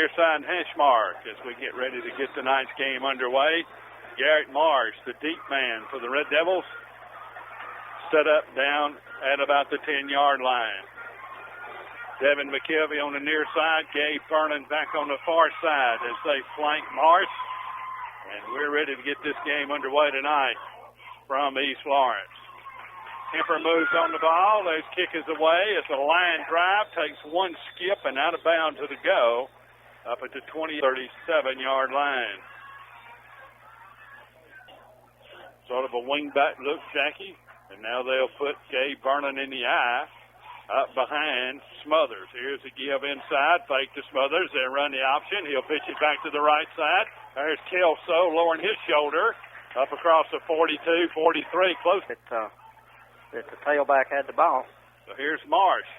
near side hash mark as we get ready to get tonight's game underway. Garret Marsh, the deep man for the Red Devils, set up down at about the 10-yard line. Devin McKelvey on the near side. Gabe Vernon back on the far side as they flank Marsh. And we're ready to get this game underway tonight from East Lawrence. Kemper moves on the ball. His kick is away. It's a line drive. Takes one skip and out of bounds to the go up at the 37-yard line. Sort of a wing-back look, Jackie. And now they'll put Gabe Vernon in the eye up behind Smothers. Here's a give inside. Fake to Smothers. They run the option. He'll pitch it back to the right side. There's Kelso lowering his shoulder up across the 42, 43, close. That the tailback had the ball. So here's Marsh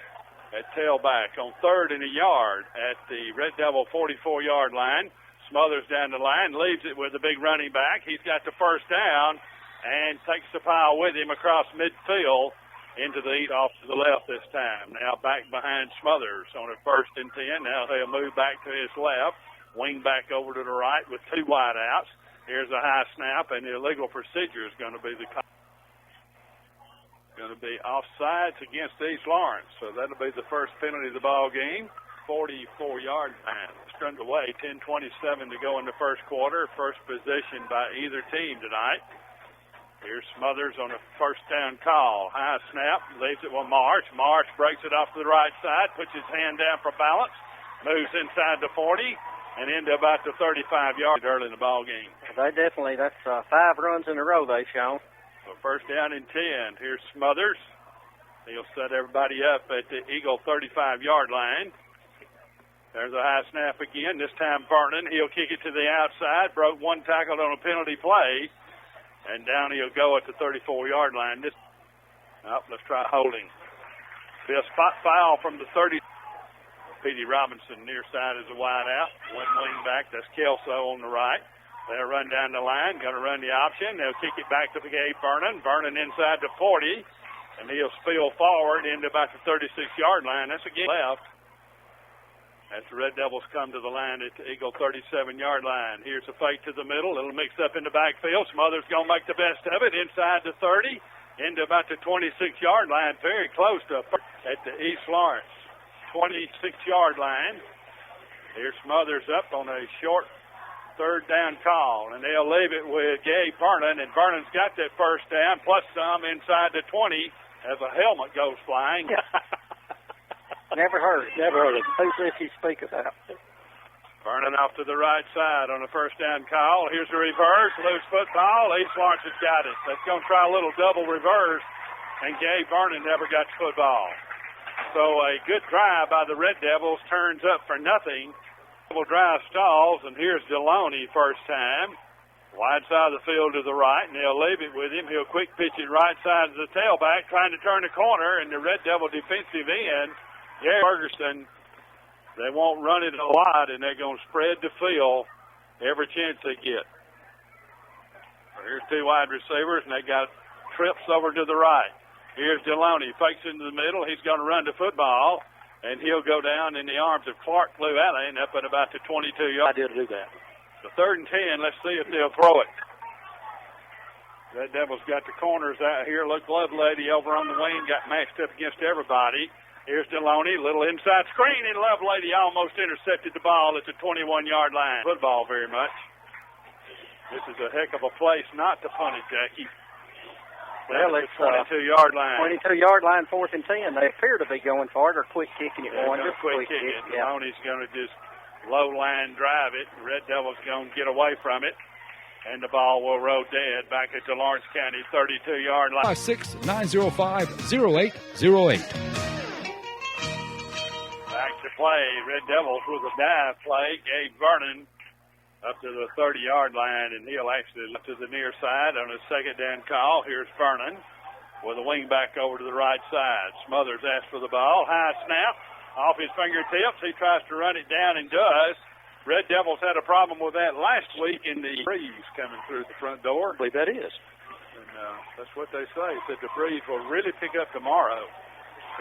at tailback on 3rd and a yard at the Red Devil 44-yard line. Smothers down the line, leaves it with a big running back. He's got the first down and takes the pile with him across midfield into the eat off to the left this time. Now back behind Smothers on a 1st and 10. Now they'll move back to his left, wing back over to the right with 2 wide outs. Here's a high snap, and the illegal procedure is going to be offsides against East Lawrence. So that'll be the first penalty of the ball game. 44-yard line. It's underway. 10:27 to go in the first quarter. First possession by either team tonight. Here's Smothers on a first down call. High snap. Leaves it with Marsh. Marsh breaks it off to the right side. Puts his hand down for balance. Moves inside the 40 and into about the 35-yard early in the ball game. That's 5 runs in a row they've shown. So first down and 10. Here's Smothers. He'll set everybody up at the Eagle 35-yard line. There's a high snap again. This time Vernon. He'll kick it to the outside. Broke one tackle on a penalty play. And down he'll go at the 34-yard line. Let's try holding. Be a spot foul from the 30. P.D. Robinson near side is a wide out. One wing back. That's Kelso on the right. They'll run down the line, going to run the option. They'll kick it back to Gabe Vernon. Vernon inside the 40, and he'll spill forward into about the 36-yard line. That's again left. As the Red Devils come to the line at the Eagle 37-yard line. Here's a fake to the middle. It'll mix up in the backfield. Smothers going to make the best of it. Inside the 30, into about the 26-yard line. Very close to at the East Lawrence 26-yard line. Here's Smothers up on a short 3rd down call, and they'll leave it with Gabe Vernon, and Vernon's got that first down, plus some inside the 20 as a helmet goes flying. Never heard it. Who's this you speak about? Vernon off to the right side on the first down call. Here's a reverse, loose football. East Lawrence has got it. That's going to try a little double reverse, and Gabe Vernon never got the football. So a good drive by the Red Devils turns up for nothing. Drive stalls, and here's Deloney first time. Wide side of the field to the right, and they'll leave it with him. He'll quick pitch it right side to the tailback, trying to turn the corner, and the Red Devil defensive end, Gary Ferguson, they won't run it a lot, and they're going to spread the field every chance they get. Here's 2 wide receivers, and they got trips over to the right. Here's Deloney, fakes into the middle. He's going to run the football. And he'll go down in the arms of Clark LouAllen up at about the 22-yard. I did do that. So 3rd and 10. Let's see if they'll throw it. Red Devils got the corners out here. Look, Lovelady over on the wing got matched up against everybody. Here's Deloney, little inside screen, and Lovelady almost intercepted the ball at the 21-yard line. Football very much. This is a heck of a place not to punt it, Jackie. Well, it's 22-yard line. 22-yard line, 4th and 10. They appear to be going for it or quick kicking it. Just quick kicking. Yeah. Deloney's going to just low line drive it. The Red Devils going to get away from it. And the ball will roll dead back at the Lawrence County 32-yard line. 56905-0808. Back to play. Red Devils with a dive play. Gabe Vernon up to the 30-yard line, and he'll actually look to the near side on a 2nd down call. Here's Vernon with a wing back over to the right side. Smothers asks for the ball. High snap off his fingertips. He tries to run it down and does. Red Devils had a problem with that last week in the breeze coming through the front door. I believe that is. And that's what they say, that the breeze will really pick up tomorrow.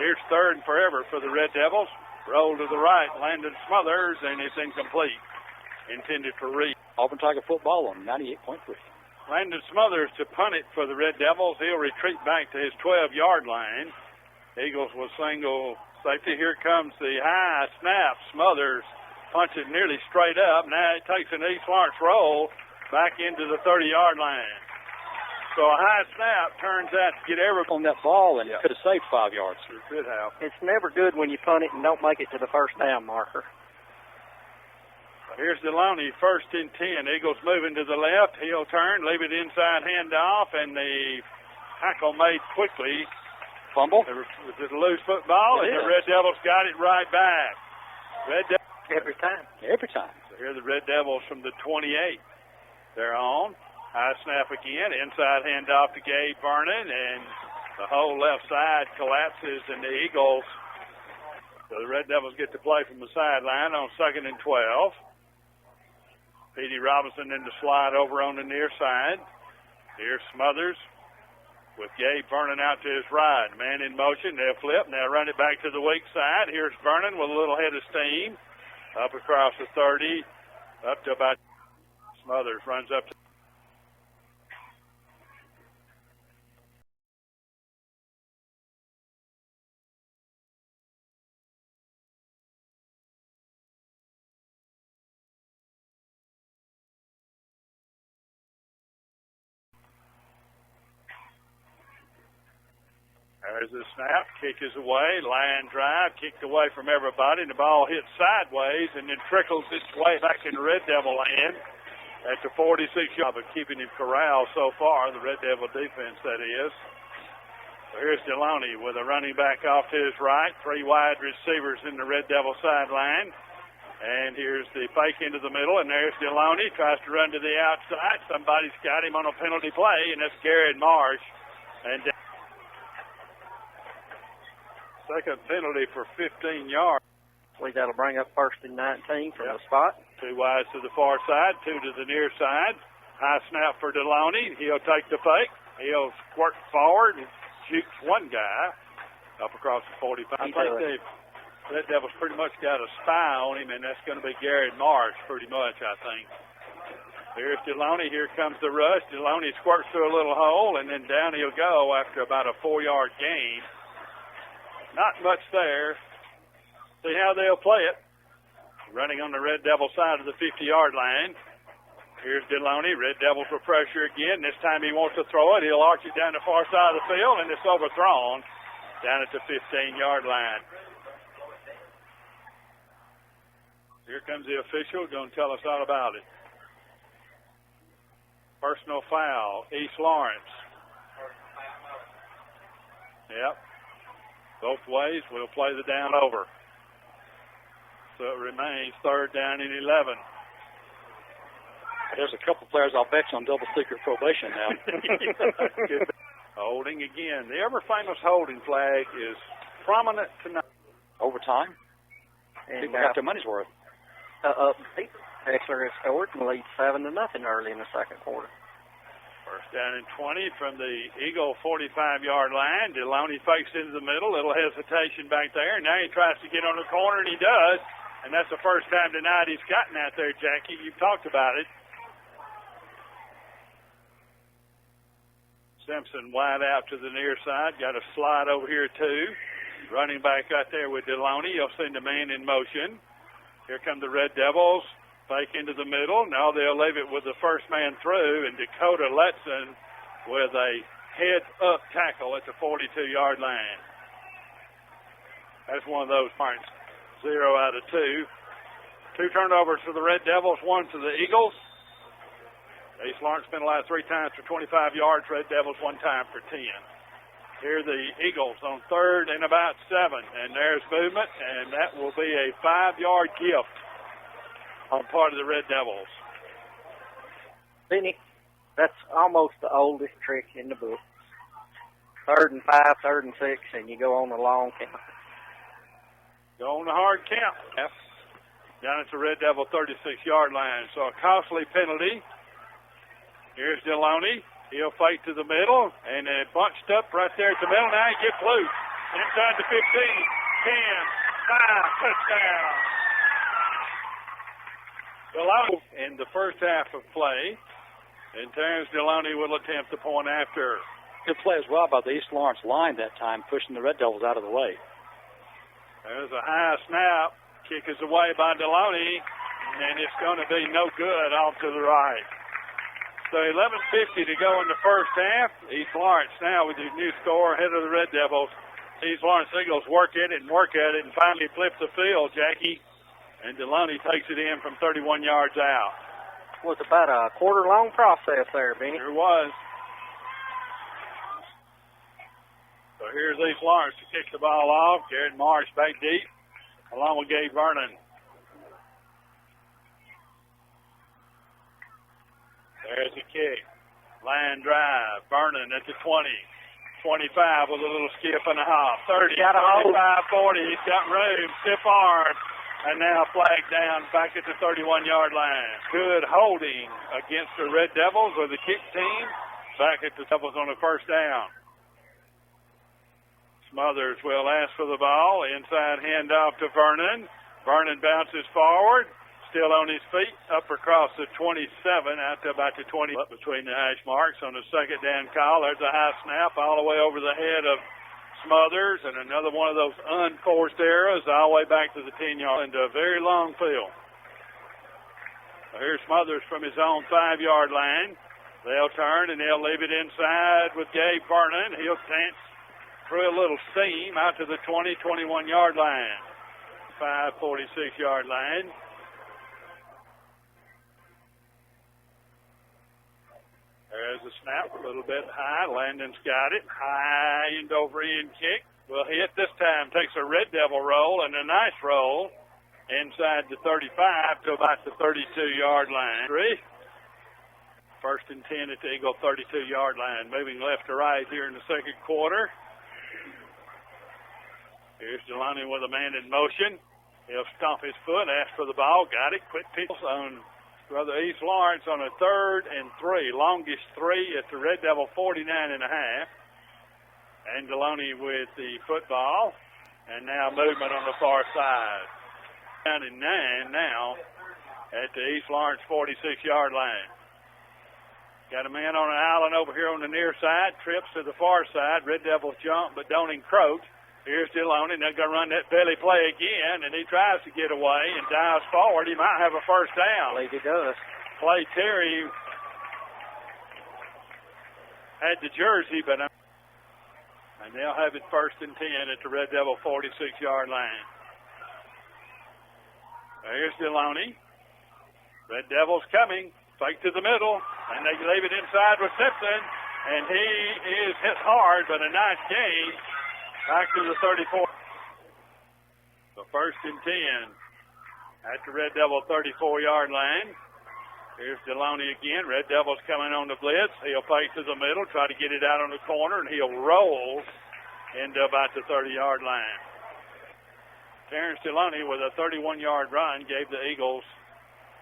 Here's 3rd and forever for the Red Devils. Roll to the right, Landon Smothers, and it's incomplete. Intended for Reed. Auburn Tiger football on 98.3. Landon Smothers to punt it for the Red Devils. He'll retreat back to his 12-yard line. Eagles will single safety. Here comes the high snap. Smothers punches nearly straight up. Now it takes an EL-Terrance roll back into the 30-yard line. So a high snap turns out to get everyone on that ball, and could have saved 5 yards. Sure could have. It's never good when you punt it and don't make it to the first down marker. Here's Deloney, 1st and 10. Eagles moving to the left. He'll turn, leave it inside handoff, and the tackle made quickly. Fumble. It was a loose football, and the Red Devils got it right back. Every time. Every time. So here are the Red Devils from the 28. They're on. High snap again. Inside handoff to Gabe Vernon, and the whole left side collapses, and the Eagles. So the Red Devils get to play from the sideline on 2nd and 12. Petey Robinson in the slide over on the near side. Here's Smothers with Gabe Vernon out to his right. Man in motion. They'll flip. Now run it back to the weak side. Here's Vernon with a little head of steam. Up across the 30. Up to about Smothers runs up to There's the snap, kick is away, line drive, kicked away from everybody, and the ball hits sideways and then trickles its way back in Red Devil land at the 46-yard, but keeping him corralled so far, the Red Devil defense, that is. So here's Deloney with a running back off to his right, 3 wide receivers in the Red Devil sideline. And here's the fake into the middle, and there's Deloney, tries to run to the outside. Somebody's got him on a penalty play, and that's Garret Marsh. And second penalty for 15 yards. I believe that'll bring up 1st and 19 from the spot. 2 wide to the far side, 2 to the near side. High snap for Deloney. He'll take the fake. He'll squirt forward and shoots one guy up across the 45. I think the Red Devils pretty much got a spy on him, and that's going to be Garret Marsh pretty much, I think. Here's Deloney. Here comes the rush. Deloney squirts through a little hole, and then down he'll go after about a 4-yard gain. Not much there. See how they'll play it. Running on the Red Devil side of the 50-yard line. Here's Deloney. Red Devils will pressure again. This time he wants to throw it. He'll arch it down the far side of the field, and it's overthrown down at the 15-yard line. Here comes the official going to tell us all about it. Personal foul, EL-Terrance. Yep. Both ways, we'll play the down over. So it remains 3rd down and 11. There's a couple players I'll bet you on double secret probation now. Holding again. The ever-famous holding flag is prominent tonight. Overtime. And people got their money's worth. Exeter has scored and leads 7-0 early in the second quarter. 1st down and 20 from the Eagle 45-yard line. Deloney fakes into the middle. Little hesitation back there. Now he tries to get on the corner, and he does. And that's the first time tonight he's gotten out there, Jackie. You've talked about it. Simpson wide out to the near side. Got a slide over here, too. Running back right there with Deloney. He'll send a man in motion. Here come the Red Devils. Fake into the middle. Now they'll leave it with the first man through, and Dakota Letson with a head-up tackle at the 42-yard line. That's one of those points. 0 out of 2. 2 turnovers for the Red Devils, 1 to the Eagles. EL-Terrance penalized 3 times for 25 yards. Red Devils 1 time for 10. Here the Eagles on 3rd and about 7. And there's movement, and that will be a 5-yard gift on part of the Red Devils. Benny, that's almost the oldest trick in the book. 3rd and 5, 3rd and 6, and you go on the long count. Go on the hard count. Yep. Down at the Red Devil 36-yard line. So a costly penalty. Here's Deloney. He'll fake to the middle, and bunched up right there at the middle. Now he gets loose. Inside the 15, 10, Touchdown. Deloney in the first half of play. And Terrance Deloney will attempt the point after. Good play as well by the East Lawrence line that time, pushing the Red Devils out of the way. There's a high snap. Kick is away by Deloney, and it's going to be no good off to the right. So 11:50 to go in the first half. East Lawrence now with his new score ahead of the Red Devils. East Lawrence Eagles work at it and finally flip the field, Jackie. And Deloney takes it in from 31 yards out. Was about a quarter-long process there, Benny. Sure was. So here's East Lawrence to kick the ball off. Garret Marsh back deep, along with Gabe Vernon. There's the kick. Line drive. Vernon at the 20. 25 with a little skip and a hop. 30, 35, 40. He's got room. Stiff arm. And now flag down back at the 31-yard line. Good holding against the Red Devils or the kick team. Back at the Devils on the first down. Smothers will ask for the ball. Inside handoff to Vernon. Vernon bounces forward. Still on his feet. Up across the 27. Out to about the 20. Up between the hash marks on the second down call. There's a high snap all the way over the head of Smothers, and another one of those unforced errors all the way back to the 10-yard into a very long field. So here's Smothers from his own 5-yard line. They'll turn and they'll leave it inside with Gabe Vernon. He'll dance through a little seam out to the 20, 21-yard line. 46-yard line. There's a snap, a little bit high. Landon's got it. High end over end kick. Will hit this time. Takes a Red Devil roll and a nice roll inside the 35 to about the 32-yard line. First and 10 at the Eagle 32-yard line. Moving left to right here in the second quarter. Here's Deloney with a man in motion. He'll stomp his foot, ask for the ball. Got it. Quick picks on Brother East Lawrence on a 3rd and 3. Longest 3 at the Red Devil 49.5. And Deloney with the football. And now movement on the far side. Down in 9 now at the East Lawrence 46-yard line. Got a man on an island over here on the near side. Trips to the far side. Red Devils jump but don't encroach. Here's Deloney. They're going to run that belly play again, and he tries to get away and dives forward. He might have a first down. I believe he does. Clay Terry had the jersey, but and they'll have it 1st and 10 at the Red Devil 46-yard line. Here's Deloney. Red Devils coming. Fake to the middle, and they leave it inside with Simpson, and he is hit hard, but a nice gain. Back to the 34. So 1st and 10 at the Red Devil 34-yard line. Here's Deloney again. Red Devils coming on the blitz. He'll fake to the middle, try to get it out on the corner, and he'll roll into about the 30-yard line. Terrance Deloney with a 31-yard run gave the Eagles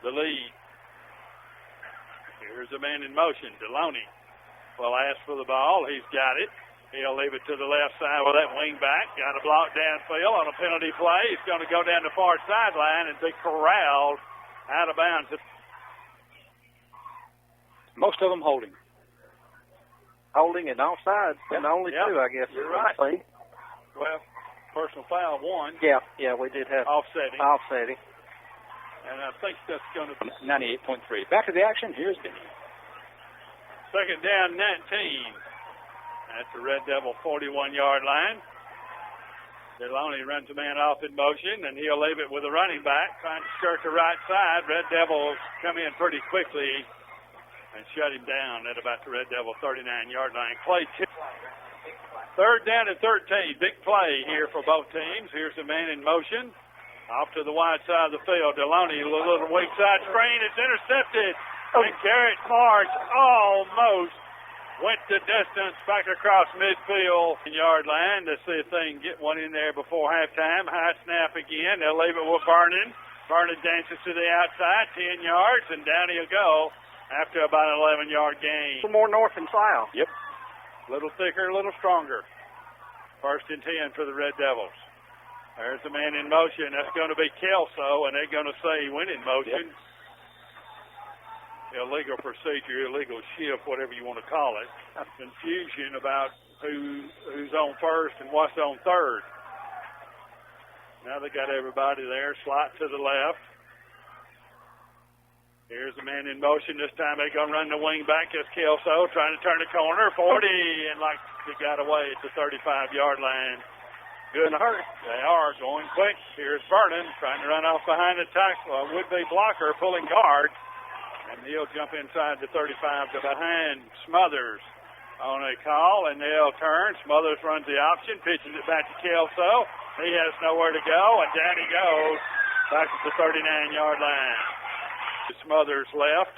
the lead. Here's a man in motion. Deloney will ask for the ball. He's got it. He'll leave it to the left side with that wing back. Got a block downfield on a penalty play. He's going to go down the far sideline and be corralled out of bounds. Most of them holding. Holding and offside. And only 2, I guess. You're right. Well, personal foul 1. Yeah, we did have offsetting. And I think that's going to be 98.3. Back to the action. Here's Benny. Second down, 19. At the Red Devil 41-yard line. Deloney runs a man off in motion, and he'll leave it with a running back, trying to skirt the right side. Red Devils come in pretty quickly and shut him down at about the Red Devil 39-yard line. Clay, 3rd down and 13. Big play here for both teams. Here's the man in motion. Off to the wide side of the field. Deloney, a little weak side screen. It's intercepted. And Garret Marsh almost went the distance back across midfield yard line to see if they can get one in there before halftime. High snap again. They'll leave it with Vernon. Vernon dances to the outside, 10 yards, and down he'll go after about an 11-yard gain. A little more north and south. Yep. A little thicker, a little stronger. 1st and 10 for the Red Devils. There's a man in motion. That's going to be Kelso, and they're going to say he went in motion. Yep. Illegal procedure, illegal shift, whatever you want to call it. Confusion about who's on first and what's on third. Now they got everybody there. Slot to the left. Here's the man in motion. This time they're going to run the wing back. It's Kelso trying to turn the corner. 40, and like they got away at the 35-yard line. Good in a hurry. They are going quick. Here's Vernon trying to run off behind the tackle. Would-be blocker pulling guard. And he'll jump inside the 35 to behind Smothers on a call. And they'll turn. Smothers runs the option, pitches it back to Kelso. He has nowhere to go, and down he goes back at the 39-yard line. Smothers left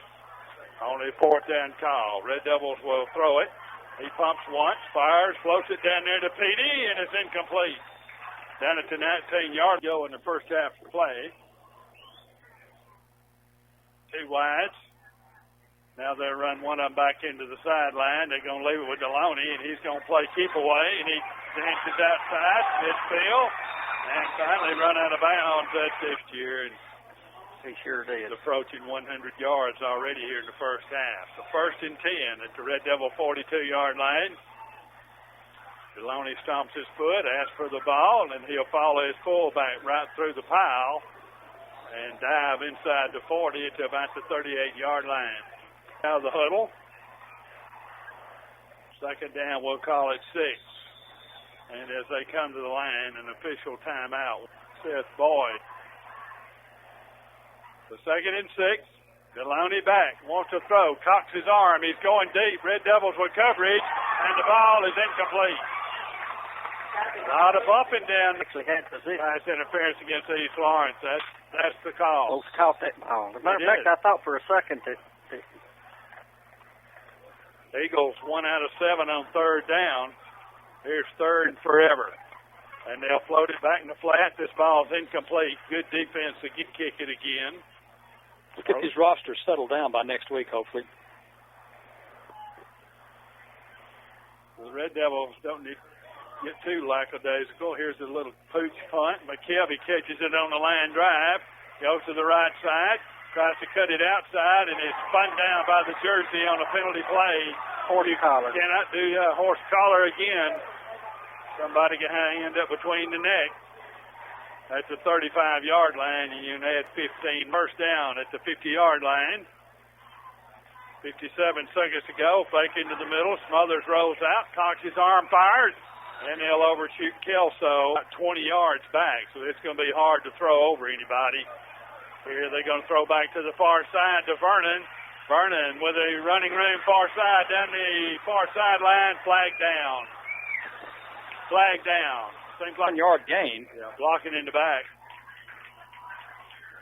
on a fourth down call. Red Devils will throw it. He pumps once, fires, floats it down there to Petey, and it's incomplete. Down at the 19-yard go in the first half of play. Two wides. Now they'll run one of them back into the sideline. They're going to leave it with Deloney, and he's going to play keep away, and he dances outside, midfield, and finally run out of bounds at this year. And he sure did. Approaching 100 yards already here in the first half. So 1st and 10 at the Red Devil 42-yard line. Deloney stomps his foot, asks for the ball, and he'll follow his fullback right through the pile and dive inside the 40 to about the 38-yard line. Now the huddle. Second down, we'll call it 6. And as they come to the line, an official timeout. Seth Boyd. The 2nd and 6. Deloney back. Wants to throw. Cocks his arm. He's going deep. Red Devils with coverage. And the ball is incomplete. A lot of up and down. Actually had position. Nice interference against East Lawrence. That's the call. Folks caught that ball. As a matter of fact, I thought for a second that Eagles 1 out of 7 on 3rd down. Here's 3rd and forever. And they'll float it back in the flat. This ball's incomplete. Good defense to kick it again. Let's get these rosters settled down by next week, hopefully. The Red Devils don't need to get too lackadaisical. Here's a little pooch punt. McKelvey catches it on the line drive. Goes to the right side. Tries to cut it outside, and it's spun down by the jersey on a penalty play. Horse collar. Cannot do horse collar again. Somebody can end up between the neck. At the 35-yard line, and you add 15. First down at the 50-yard line. 57 seconds to go. Fake into the middle. Smothers rolls out. Cocks his arm, fires. And they'll overshoot Kelso 20 yards back. So it's going to be hard to throw over anybody. Here they're going to throw back to the far side to Vernon. Vernon with a running room far side down the far sideline. Flag down. Flag down. Seems like 1-yard gain. Yeah, blocking in the back.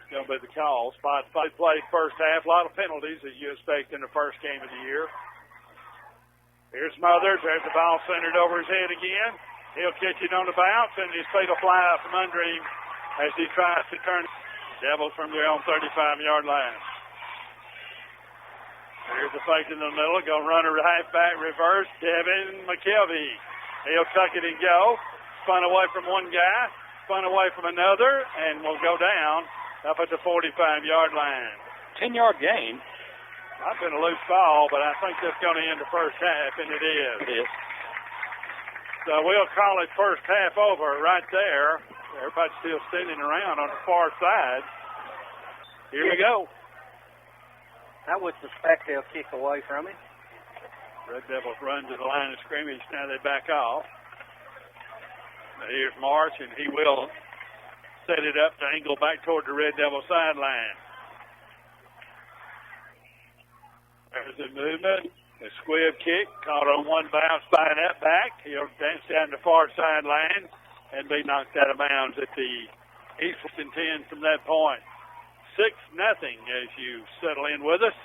It's going to be the call. Spot played first half. A lot of penalties that you expect in the first game of the year. Here's Smothers. There's the ball centered over his head again. He'll catch it on the bounce, and his feet will fly out from under him as he tries to turn Devils from their own 35-yard line. Here's the fake in the middle. Going to run a halfback reverse. Devin McKelvey. He'll tuck it and go. Spun away from one guy. Spun away from another. And will go down up at the 45-yard line. 10-yard gain. I've been a loose ball, but I think that's going to end the first half, and it is. It is. So we'll call it first half over right there. Everybody's still standing around on the far side. Here we go. I would suspect they'll kick away from him. Red Devils run to the line of scrimmage. Now they back off. Now here's Marsh, and he will set it up to angle back toward the Red Devil sideline. There's the movement. A squib kick. Caught on one bounce by that back. He'll dance down the far sideline and be knocked out of bounds at the Eastern 10 from that point. 6-0 as you settle in with us.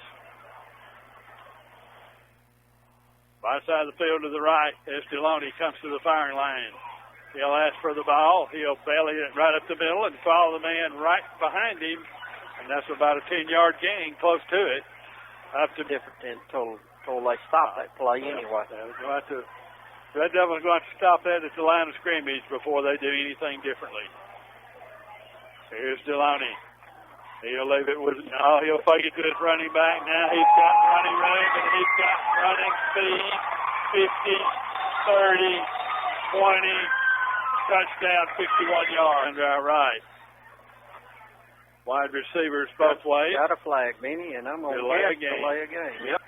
Right side of the field to the right as Deloney comes to the firing line. He'll ask for the ball. He'll belly it right up the middle and follow the man right behind him. And that's about a 10-yard gain, close to it. Up to different until they stop that play anyway. Red Devils are going to stop that at the line of scrimmage before they do anything differently. Here's Deloney. He'll leave it with, he'll fake it to his running back. Now he's got running room, and he's got running speed. 50, 30, 20, touchdown, 61 yards. All right. Wide receivers both ways. Got a flag, Benny, and I'm going to delay a game. Yep.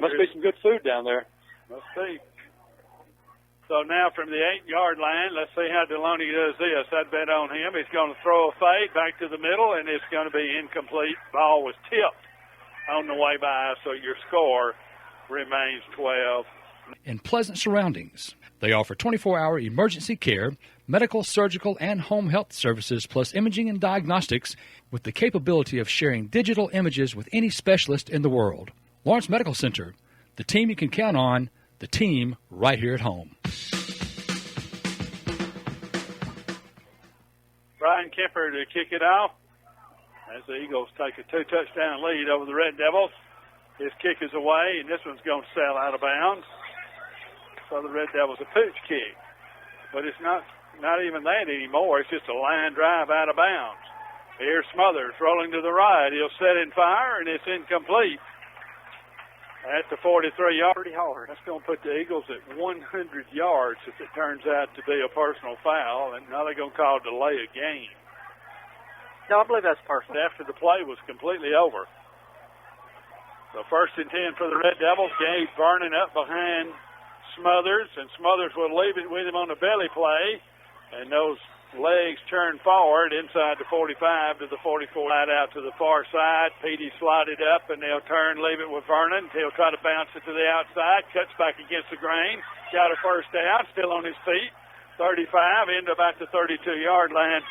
Must be some good food down there. Must be. So now from the 8-yard line, let's see how Deloney does this. I'd bet on him. He's going to throw a fade back to the middle, and it's going to be incomplete. Ball was tipped on the way by, so your score remains 12. In pleasant surroundings, they offer 24-hour emergency care, medical, surgical, and home health services, plus imaging and diagnostics with the capability of sharing digital images with any specialist in the world. Lawrence Medical Center, the team you can count on, the team right here at home. Brian Kemper to kick it off as the Eagles take a 2-touchdown lead over the Red Devils. His kick is away, and this one's going to sail out of bounds. So the Red Devils a pooch kick. But it's not even that anymore. It's just a line drive out of bounds. Here's Smothers rolling to the right. He'll set and fire, and it's incomplete. At the 43-yard, pretty hard. That's going to put the Eagles at 100 yards if it turns out to be a personal foul, and now they're going to call delay a game. No, I believe that's personal. After the play was completely over. So 1st and 10 for the Red Devils. Gabe Vernon up behind Smothers, and Smothers will leave it with him on the belly play, and those legs turn forward inside the 45 to the 44, right out to the far side. Petey slided up, and they'll turn, leave it with Vernon. He'll try to bounce it to the outside, cuts back against the grain, got a first down, still on his feet. 35 into about the 32-yard line.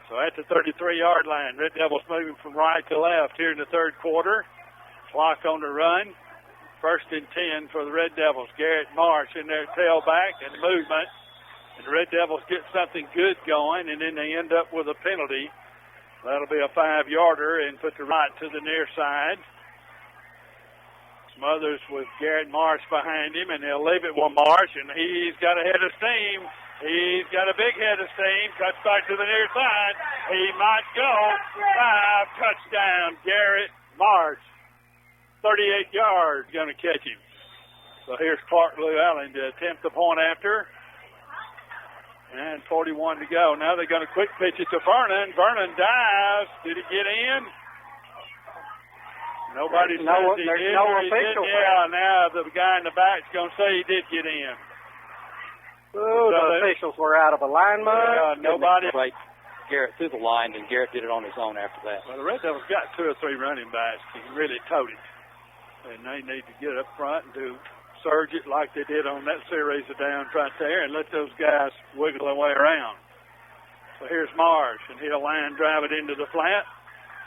So at the 33-yard line, Red Devils moving from right to left here in the third quarter. Clock on the run. 1st and 10 for the Red Devils. Garret Marsh in their tailback and movement. And the Red Devils get something good going, and then they end up with a penalty. That'll be a 5-yarder and put the right to the near side. Smothers with Garret Marsh behind him, and they'll leave it with Marsh, and he's got a head of steam. He's got a big head of steam. Cuts back to the near side. He might go. 5, touchdown, Garret Marsh. 38 yards, going to catch him. So here's Clark LouAllen to attempt the point after. And 41 to go. Now they're going to quick pitch it to Vernon. Vernon dives. Did he get in? Nobody says he did. There's no official. Yeah, now the guy in the back's going to say he did get in. Oh, the officials were out of alignment. Nobody. Right, Garrett through the line, and Garrett did it on his own after that. Well, the Red Devils got 2 or 3 running backs. He can really tote it. And they need to get up front and surge it like they did on that series of downs right there and let those guys wiggle their way around. So here's Marsh, and he'll line drive it into the flat,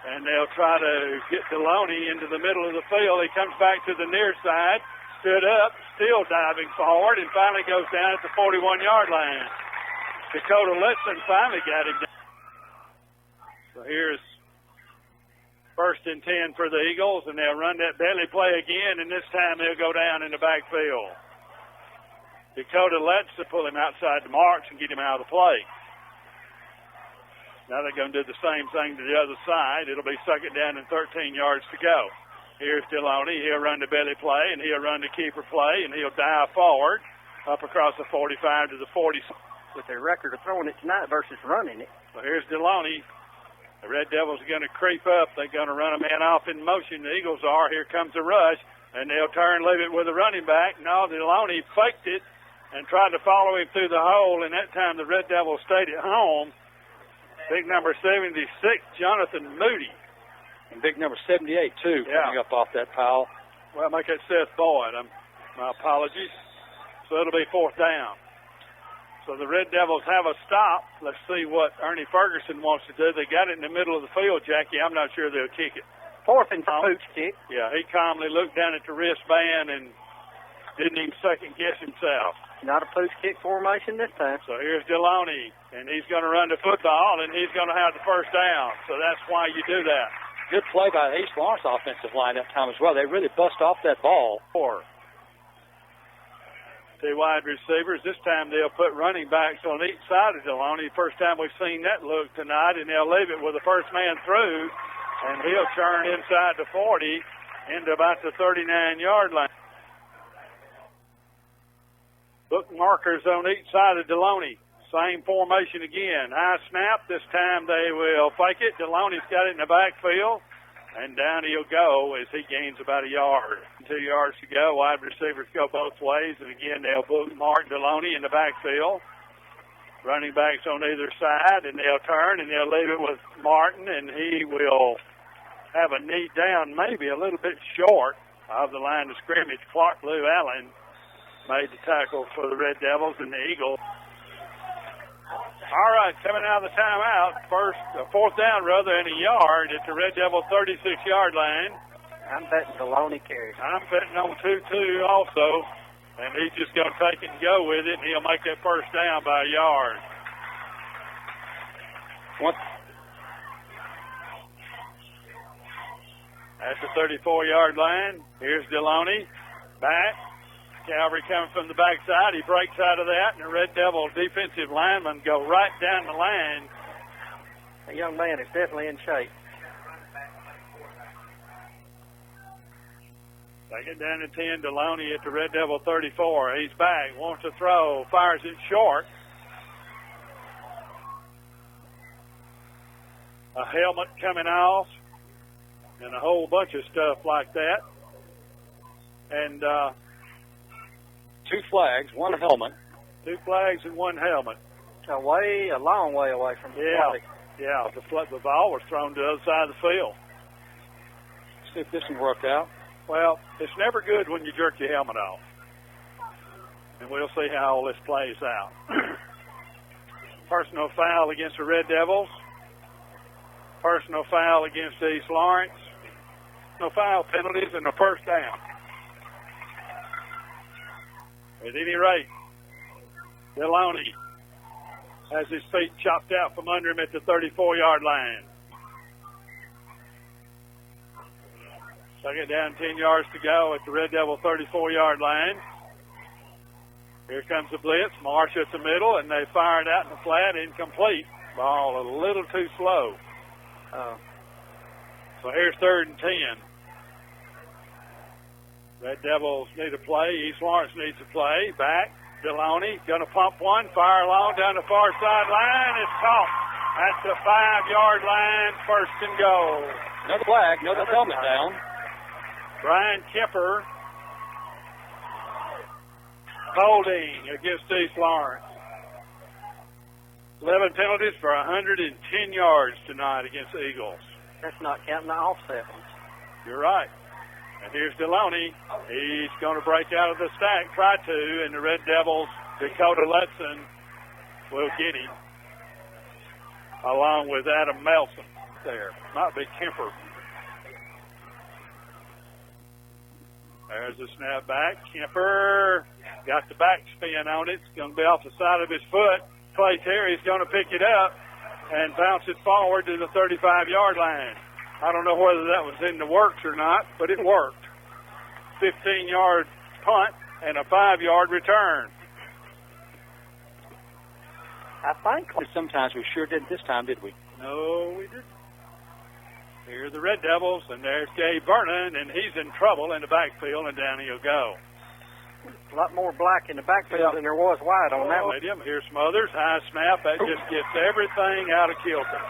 and they'll try to get Deloney into the middle of the field. He comes back to the near side, stood up, still diving forward, and finally goes down at the 41-yard line. Dakota Litson finally got him down. So here's 1st and 10 for the Eagles, and they'll run that belly play again, and this time they'll go down in the backfield. Dakota lets to pull him outside the marks and get him out of the play. Now they're going to do the same thing to the other side. It'll be 2nd down and 13 yards to go. Here's Deloney. He'll run the belly play, and he'll run the keeper play, and he'll dive forward up across the 45 to the 40. With their record of throwing it tonight versus running it. So here's Deloney. The Red Devils are going to creep up. They're going to run a man off in motion. The Eagles are. Here comes the rush, and they'll turn, leave it with the running back. No, Deloney faked it and tried to follow him through the hole, and that time the Red Devils stayed at home. Big number 76, Jonathan Moody. And big number 78, too, coming up off that foul. Well, make it Seth Boyd. My apologies. So it'll be 4th down. So the Red Devils have a stop. Let's see what Ernie Ferguson wants to do. They got it in the middle of the field, Jackie. I'm not sure they'll kick it. 4th and pooch kick. Yeah, he calmly looked down at the wristband and didn't even second-guess himself. Not a pooch kick formation this time. So here's Deloney, and he's going to run the football, and he's going to have the 1st down. So that's why you do that. Good play by the EL-Terrance offensive line that time as well. They really bust off that ball. Two wide receivers. This time they'll put running backs on each side of Deloney. First time we've seen that look tonight, and they'll leave it with the first man through, and he'll turn inside the 40 into about the 39-yard line. Bookmarkers on each side of Deloney. Same formation again. High snap. This time they will fake it. Deloney's got it in the backfield. And down he'll go as he gains about a yard. 2 yards to go. Wide receivers go both ways. And again, they'll bookmark Deloney in the backfield. Running backs on either side. And they'll turn and they'll leave it with Martin. And he will have a knee down, maybe a little bit short of the line of scrimmage. Clark LouAllen made the tackle for the Red Devils and the Eagles. All right, coming out of the timeout, fourth down and a yard at the Red Devil 36-yard line. I'm betting Deloney carries. I'm betting on 2-2 also, and he's just going to take it and go with it, and he'll make that first down by a yard. At the 34-yard line, here's Deloney back. Calvary coming from the backside. He breaks out of that, and the Red Devil defensive linemen go right down the line. The young man is definitely in shape. Second down and 10, Deloney at the Red Devil 34. He's back, wants to throw, fires it short. A helmet coming off, and a whole bunch of stuff like that. And, 2 flags, 1 helmet. 2 flags and 1 helmet. A long way away from the play. Yeah, the ball was thrown to the other side of the field. See if this one worked out. Well, it's never good when you jerk your helmet off. And we'll see how all this plays out. Personal foul against the Red Devils. Personal foul against East Lawrence. No foul penalties and a first down. At any rate, Deloney has his feet chopped out from under him at the 34-yard line. Second down, 10 yards to go at the Red Devil 34-yard line. Here comes the blitz. Marsh at the middle, and they fire it out in the flat, incomplete. Ball a little too slow. So here's 3rd and 10. Red Devils need to play. East Lawrence needs to play. Back. Deloney going to pump one. Fire long down the far sideline. It's caught at the 5-yard line. First and goal. Another flag. Another helmet down. Brian Kemper holding against East Lawrence. 11 penalties for 110 yards tonight against the Eagles. That's not counting the offset. You're right. And here's Deloney. He's going to break out of the stack, try to, and the Red Devils, Dakota Letson, will get him, along with Adam Melson there. Might be Kemper. There's the snap back. Kemper got the back spin on it. It's going to be off the side of his foot. Clay Terry's going to pick it up and bounce it forward to the 35-yard line. I don't know whether that was in the works or not, but it worked. 15-yard punt and a 5-yard return. I think sometimes we sure didn't this time, did we? No, we didn't. Here are the Red Devils, and there's Gabe Vernon, and he's in trouble in the backfield, and down he'll go. a lot more black in the backfield than there was white on that one. Here's Smothers, high snap. That just gets everything out of kilter.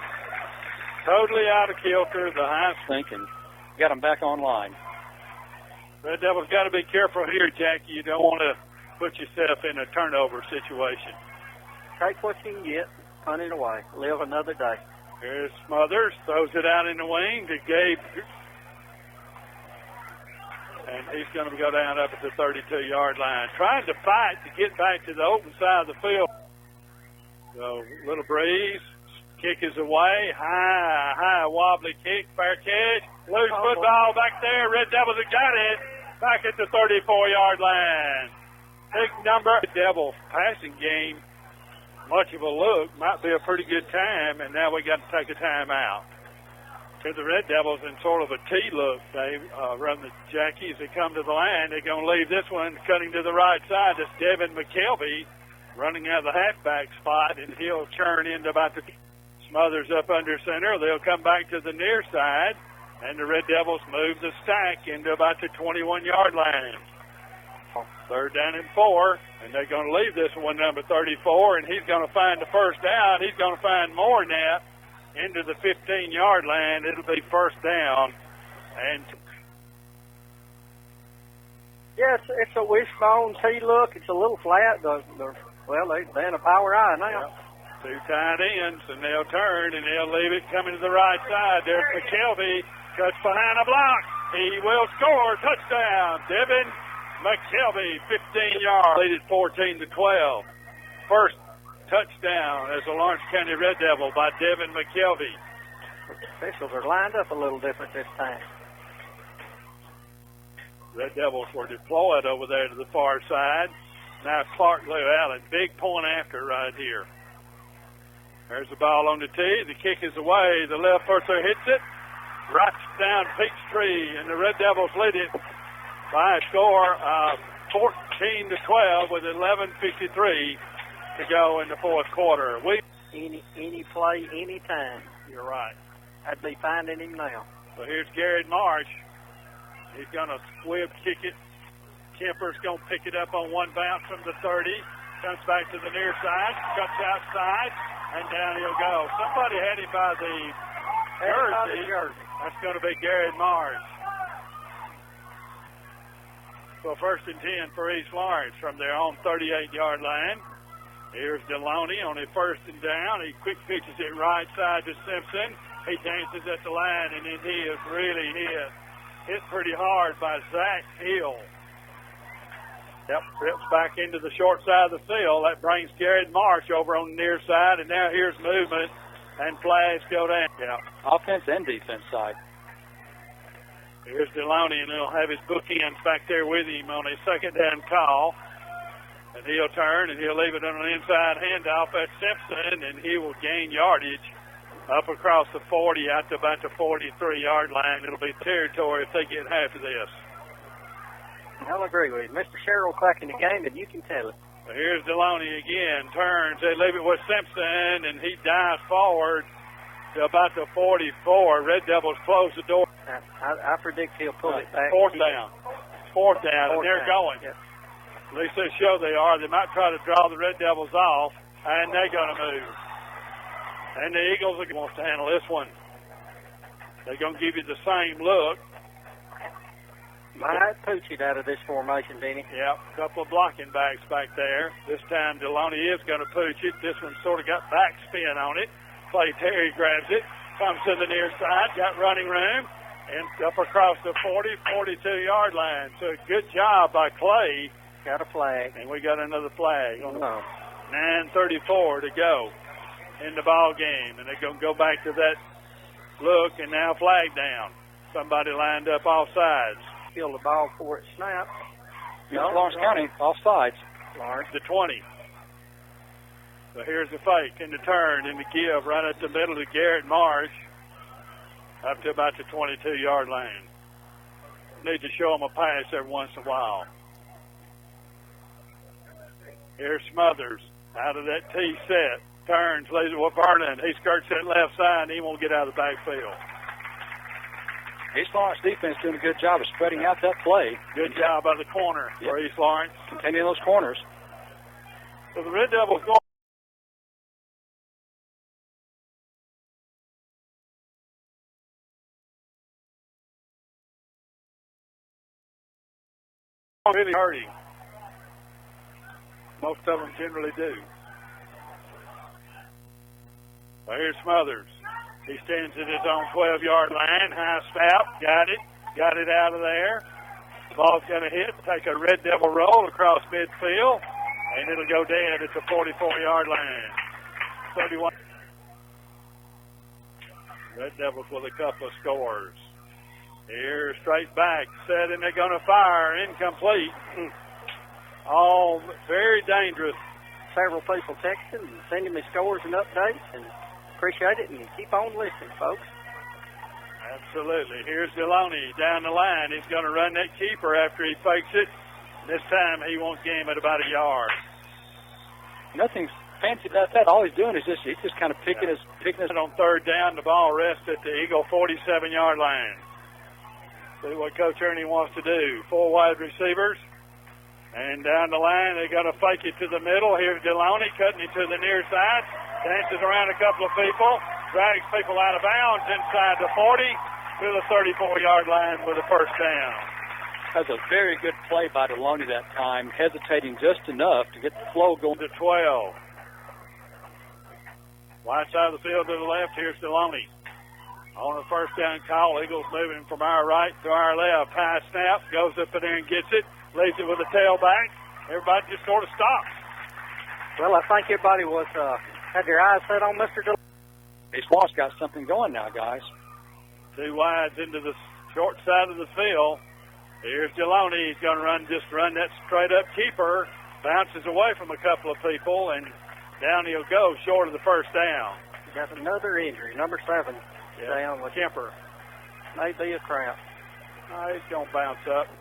Totally out of kilter. The high thinking. Got them back online. Red Devils got to be careful here, Jackie. You don't want to put yourself in a turnover situation. Take what you can get, punt it away, live another day. Here's Smothers, throws it out in the wing to Gabe. And he's going to go down up at the 32-yard line. Trying to fight to get back to the open side of the field. So, little breeze. Kick is away. High, wobbly kick. Fair catch. Loose football back there. Red Devils have got it. Back at the 34-yard line. Big number. Devils passing game. Much of a look. Might be a pretty good time. And now we got to take a timeout. to the Red Devils in sort of a T-look. They run the Jackies. They come to the line. They're going to leave this one cutting to the right side. That's Devin McKelvey running out of the halfback spot, and he'll turn into about the Smothers up under center. They'll come back to the near side, and the Red Devils move the stack into about the 21-yard line. 3rd down and 4, and they're going to leave this one, number 34, and he's going to find the first down. He's going to find more than that into the 15-yard line. It'll be 1st down. And yeah, it's a wishbone T-look. It's a little flat. They're in a power eye now. Yep. 2 tight ends, and they'll turn, and they'll leave it coming to the right side. There's McKelvey, cuts behind a block. He will score. Touchdown. Devin McKelvey, 15 yards, lead it 14-12. First touchdown as a Lawrence County Red Devil by Devin McKelvey. Officials are lined up a little different this time. Red Devils were deployed over there to the far side. Now Clark LouAllen, big point after right here. There's the ball on the tee. The kick is away. The left footer hits it. Right down Peachtree, and the Red Devils lead it by a score of 14-12 with 11:53 to go in the 4th quarter. Any play, any time. You're right. I'd be finding him now. So here's Garret Marsh. He's going to squib kick it. Kemper's going to pick it up on one bounce from the 30. Comes back to the near side. Cuts outside. And down he'll go. Somebody had him by the jersey. That's going to be Garret Marsh. So 1st and 10 for East Lawrence from their own 38-yard line. Here's Deloney on a 1st and down. He quick pitches it right side to Simpson. He dances at the line, and then he is really hit pretty hard by Zach Hill. Yep, rips back into the short side of the field. That brings Garret Marsh over on the near side, and now here's movement, and flags go down. Yeah, offense and defense side. Here's Deloney, and he'll have his bookends back there with him on a 2nd down call. And he'll turn, and he'll leave it on an inside handoff at Simpson, and he will gain yardage up across the 40 out to about the 43-yard line. It'll be territory if they get half of this. I'll agree with you. Mr. Sherrill clacking the game, and you can tell it. So here's Deloney again. Turns. They leave it with Simpson, and he dives forward to about the 44. Red Devils close the door. I predict he'll pull it back. 4th down. 4th down, and they're going. Yep. At least they show they are. They might try to draw the Red Devils off, and they're going to move. And the Eagles are going to handle this one. They're going to give you the same look. Might pooch it out of this formation, Denny. Yep, a couple of blocking backs back there. This time Deloney is going to pooch it. This one sort of got backspin on it. Clay Terry grabs it, comes to the near side, got running room, and up across the 40, 42-yard line. So good job by Clay. Got a flag. And we got another flag. No. 9:34 to go in the ball game. And they're going to go back to that look, and now flag down. Somebody lined up off sides. Feel the ball before it snapped. Lawrence County, off sides. Lawrence. The 20. So here's the fake and the turn and the give right at the middle of Garret Marsh up to about the 22-yard line. Need to show them a pass every once in a while. Here's Smothers out of that T set. Turns, lays it with Vernon. He skirts that left side, and he won't get out of the backfield. East Lawrence defense doing a good job of spreading out that play. Good job by the corner for East Lawrence. Containing those corners. So the Red Devils go. Really hurting. Most of them generally do. Well, here's Smothers. He stands at his own 12-yard line. High snap. Got it out of there. Ball's going to hit. Take a Red Devil roll across midfield. And it'll go dead at the 44-yard line. 31. Red Devils with a couple of scores. Here, straight back, set, and they're going to fire. Incomplete. All very dangerous. Several people texting and sending me scores and updates, and appreciate it, and keep on listening, folks. Absolutely. Here's Deloney down the line. He's going to run that keeper after he fakes it. This time he won't game it about a yard. Nothing fancy about that. All he's doing is he's just kind of picking his. On third down, the ball rests at the Eagle 47-yard line. See what Coach Ernie wants to do. 4 wide receivers. And down the line, they're going to fake it to the middle. Here's Deloney cutting it to the near side. Dances around a couple of people. Drags people out of bounds inside the 40 to the 34-yard line with a first down. That was a very good play by Deloney that time, hesitating just enough to get the flow going. To 12. Wide side of the field to the left. Here's Deloney. On the first down call, Eagles moving from our right to our left. High snap, goes up in there and gets it. Leaves it with a tailback. Everybody just sort of stops. Well, I think everybody was had their eyes set on Mr. Deloney. East-Marsh got something going now, guys. 2 wides into the short side of the field. Here's Deloney. He's going to run that straight-up keeper. Bounces away from a couple of people, and down he'll go short of the first down. Got another injury, number 7, down with Kemper. Maybe a cramp. He's going to bounce up.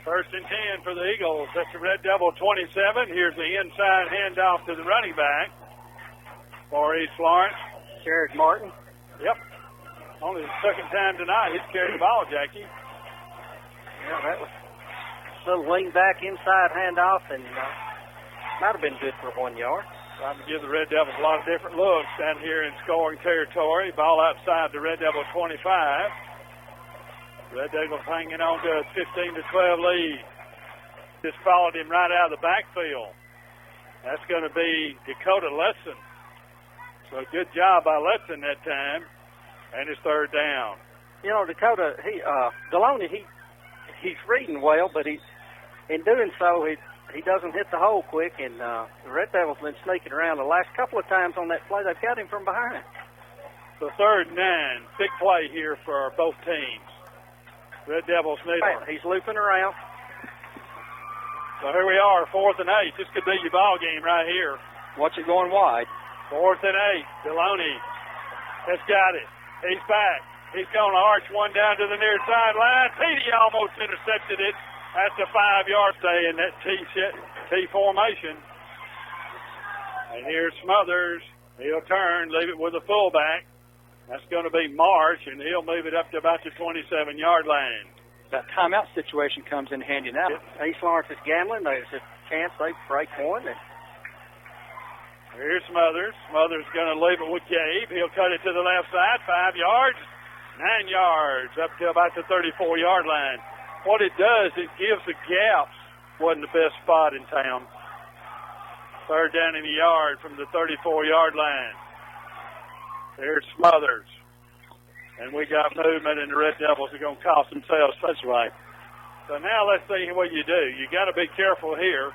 First and 10 for the Eagles. That's the Red Devil 27. Here's the inside handoff to the running back for East Florence. Jared Martin. Yep. Only the second time tonight he's carried the ball, Jackie. Yeah, that was a little lean back inside handoff, and might have been good for 1 yard. Trying to give the Red Devils a lot of different looks down here in scoring territory. Ball outside the Red Devil 25. Red Devils hanging on to a 15-12 lead. Just followed him right out of the backfield. That's going to be Dakota Letson. So good job by Letson that time. And it's third down. You know, Dakota, Deloney, he's reading well, but in doing so, he doesn't hit the hole quick, and the Red Devils been sneaking around the last couple of times on that play. They've got him from behind. So third and 9. Big play here for both teams. Red Devils need it. He's looping around. So here we are, 4th and 8. This could be your ball game right here. Watch it going wide. 4th and 8. Deloney has got it. He's back. He's going to arch one down to the near sideline. Petey almost intercepted it. That's a 5-yard stay in that T formation. And here's Smothers. He'll turn, leave it with the fullback. That's going to be Marsh, and he'll move it up to about the 27-yard line. That timeout situation comes in handy now. East Lawrence is gambling. There's a chance they break one. Here's Smothers. Smothers going to leave it with Gabe. He'll cut it to the left side, 5 yards, 9 yards, up to about the 34-yard line. What it does, it gives the gaps. Wasn't the best spot in town. Third down in the yard from the 34-yard line. There's Smothers. And we got movement, and the Red Devils are going to cost themselves. That's right. So now let's see what you do. You got to be careful here.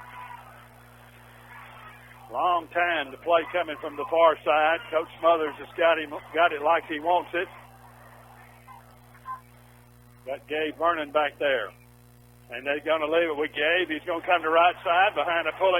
Long time, the play coming from the far side. Coach Smothers has got it like he wants it. Got Gabe Vernon back there. And they're going to leave it with Gabe. He's going to come to right side behind a pulling